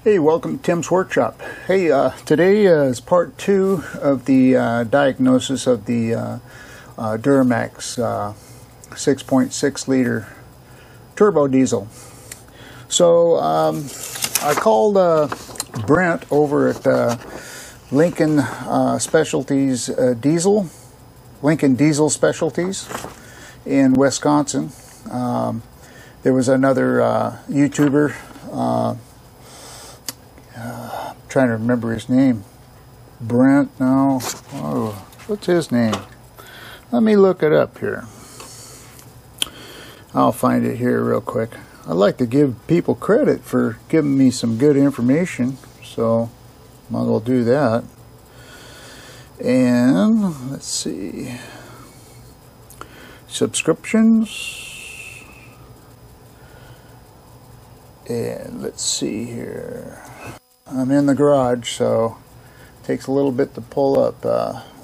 Hey, welcome to Tim's Workshop. Hey, today is part 2 of the diagnosis of the Duramax 6.6 liter turbo diesel. So I called Brent over at Lincoln Specialties Diesel, Lincoln Diesel Specialties in Wisconsin. There was another YouTuber, trying to remember his name. Brent, no. Oh, what's his name? Let me look it up here. I'll find it here real quick. I like to give people credit for giving me some good information, so might as well do that. And let's see. Subscriptions. And let's see here. I'm in the garage, so it takes a little bit to pull up.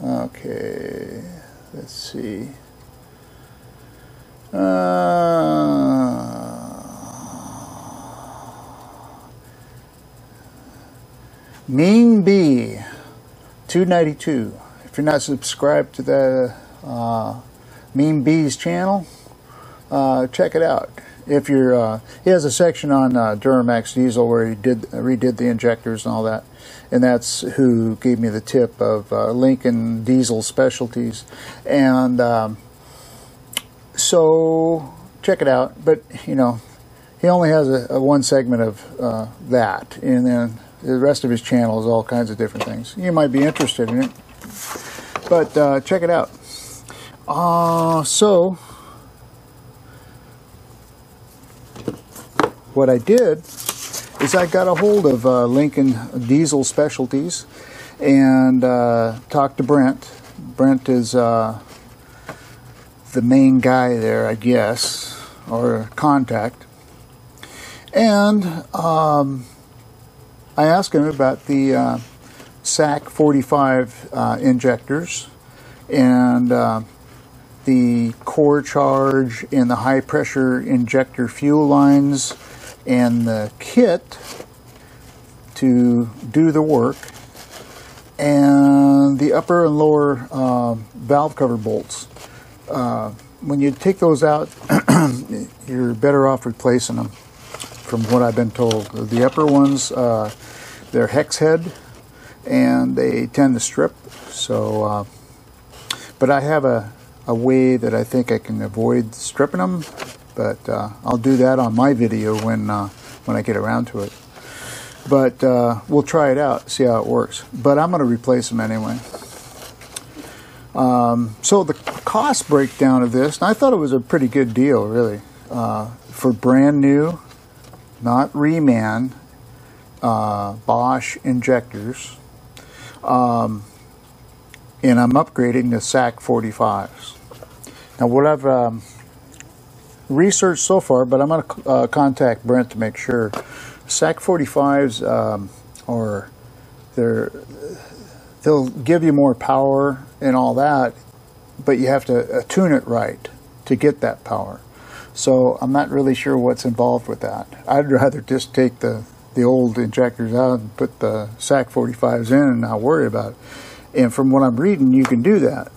Okay, let's see. Mean B 292. If you're not subscribed to the Mean B's channel, check it out. If you're, he has a section on Duramax diesel where he redid the injectors and all that, and that's who gave me the tip of Lincoln Diesel Specialties, and so check it out. But you know, he only has a one segment of that, and then the rest of his channel is all kinds of different things. You might be interested in it, but check it out. So what I did is I got a hold of Lincoln Diesel Specialties and talked to Brent. Brent is the main guy there, I guess, or contact. And I asked him about the SAC 45 injectors and the core charge and the high pressure injector fuel lines and the kit to do the work, and the upper and lower valve cover bolts. When you take those out, you're better off replacing them, from what I've been told. The upper ones, they're hex head and they tend to strip, so but I have a way that I think I can avoid stripping them, but I'll do that on my video when I get around to it. But we'll try it out, see how it works. But I'm going to replace them anyway. So the cost breakdown of this, and I thought it was a pretty good deal, really, for brand new, not reman, Bosch injectors. And I'm upgrading the SAC 45s. Now what I've researched so far, but I'm going to contact Brent to make sure. SAC 45s they'll give you more power and all that, but you have to tune it right to get that power. So I'm not really sure what's involved with that. I'd rather just take the old injectors out and put the SAC 45s in and not worry about it. And from what I'm reading, you can do that.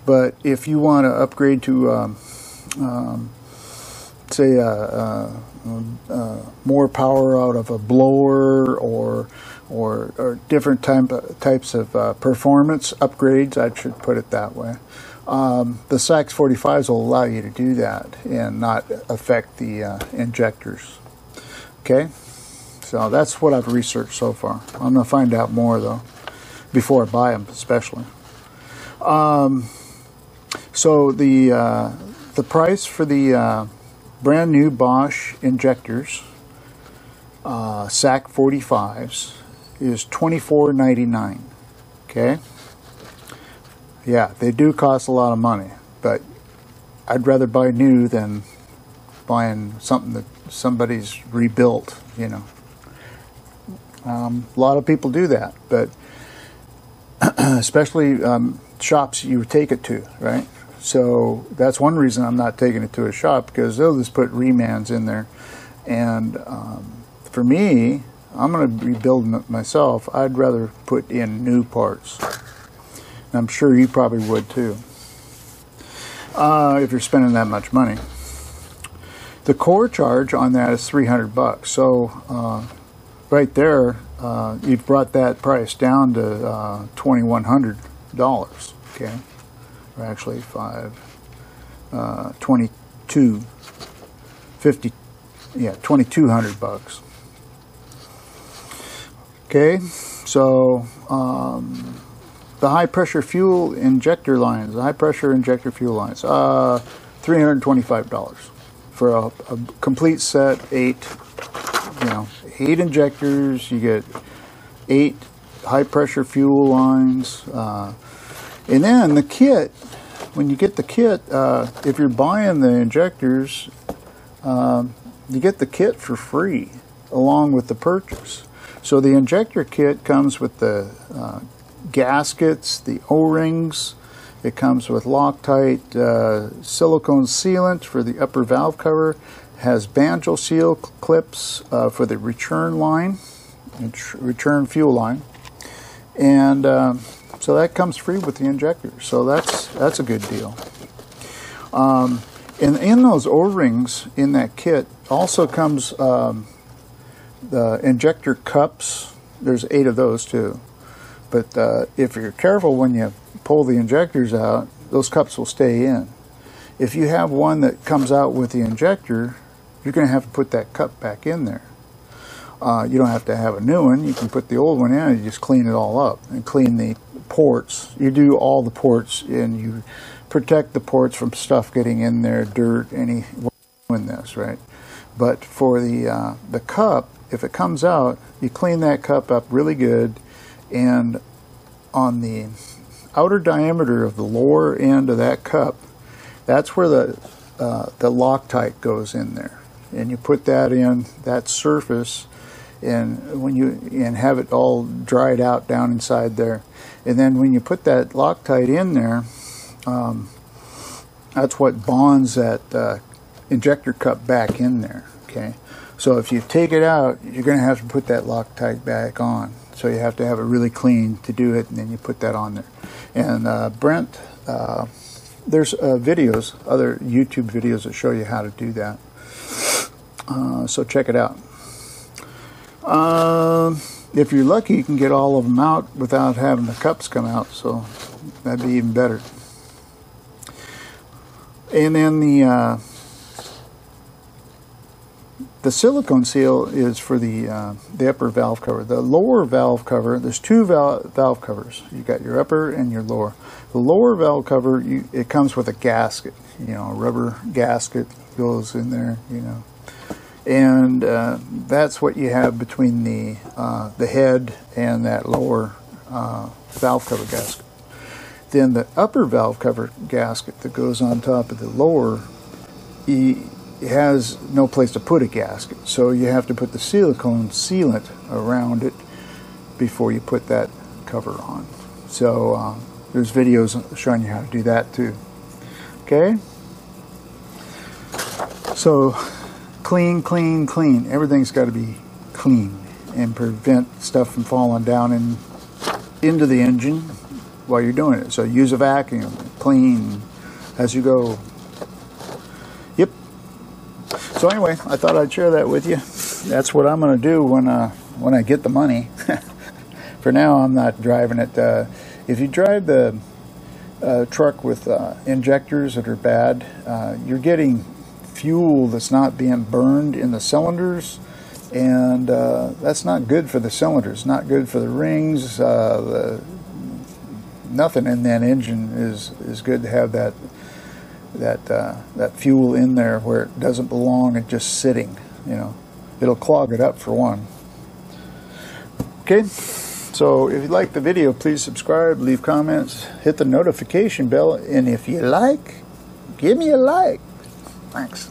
But if you want to upgrade to say more power out of a blower or different types of performance upgrades, I should put it that way. The SAC 45s will allow you to do that and not affect the injectors. Okay, so that's what I've researched so far. I'm going to find out more though before I buy them, especially. So the price for the brand new Bosch injectors, SAC 45s, is $24.99. Okay? Yeah, they do cost a lot of money, but I'd rather buy new than buying something that somebody's rebuilt, you know. A lot of people do that, but especially shops you take it to, right? So that's one reason I'm not taking it to a shop, because they'll just put remans in there. And for me, I'm going to be building it myself, I'd rather put in new parts. I'm sure you probably would too, if you're spending that much money. The core charge on that is $300. So right there, you've brought that price down to $2,100. Okay, or actually $2,200. Okay, so the high pressure fuel injector lines, $325 for a complete set, 8 injectors. You get 8 high pressure fuel lines, and then the kit. When you get the kit, if you're buying the injectors, you get the kit for free along with the purchase. So the injector kit comes with the gaskets, the O-rings. It comes with Loctite silicone sealant for the upper valve cover. Has banjo seal clips for the return line, return fuel line, and so that comes free with the injector. So that's a good deal. And in those O-rings in that kit also comes the injector cups. There's 8 of those too. But if you're careful when you pull the injectors out, those cups will stay in. If you have one that comes out with the injector, you're going to have to put that cup back in there. You don't have to have a new one. You can put the old one in and you just clean it all up and clean the ports. You do all the ports and you protect the ports from stuff getting in there, dirt, any in this, right? But for the cup, if it comes out, you clean that cup up really good, and on the outer diameter of the lower end of that cup, that's where the Loctite goes in there, and you put that in that surface, and when you have it all dried out down inside there, and then when you put that Loctite in there, that's what bonds that injector cup back in there. Okay, so if you take it out, you're going to have to put that Loctite back on. So you have to have it really clean to do it, and then you put that on there. And Brent, there's videos, other YouTube videos that show you how to do that. So check it out. If you're lucky, you can get all of them out without having the cups come out, so that'd be even better. And then the silicone seal is for the upper valve cover. The lower valve cover, there's 2 valve covers. You got your upper and your lower. The lower valve cover, it comes with a gasket. A rubber gasket goes in there. And that's what you have between the head and that lower valve cover gasket. Then the upper valve cover gasket that goes on top of the lower, it has no place to put a gasket, so you have to put the silicone sealant around it before you put that cover on. So there's videos showing you how to do that too. Okay, so clean, clean, clean. Everything's got to be clean and prevent stuff from falling down into the engine while you're doing it. So use a vacuum, clean as you go. Yep. So anyway, I thought I'd share that with you. That's what I'm going to do when I get the money. For now, I'm not driving it. If you drive the truck with injectors that are bad, you're getting fuel that's not being burned in the cylinders, and that's not good for the cylinders, not good for the rings. Nothing in that engine is good to have that fuel in there where it doesn't belong and just sitting. It'll clog it up for one. Okay, so if you like the video, please subscribe, leave comments, hit the notification bell, and if you like, give me a like. Thanks.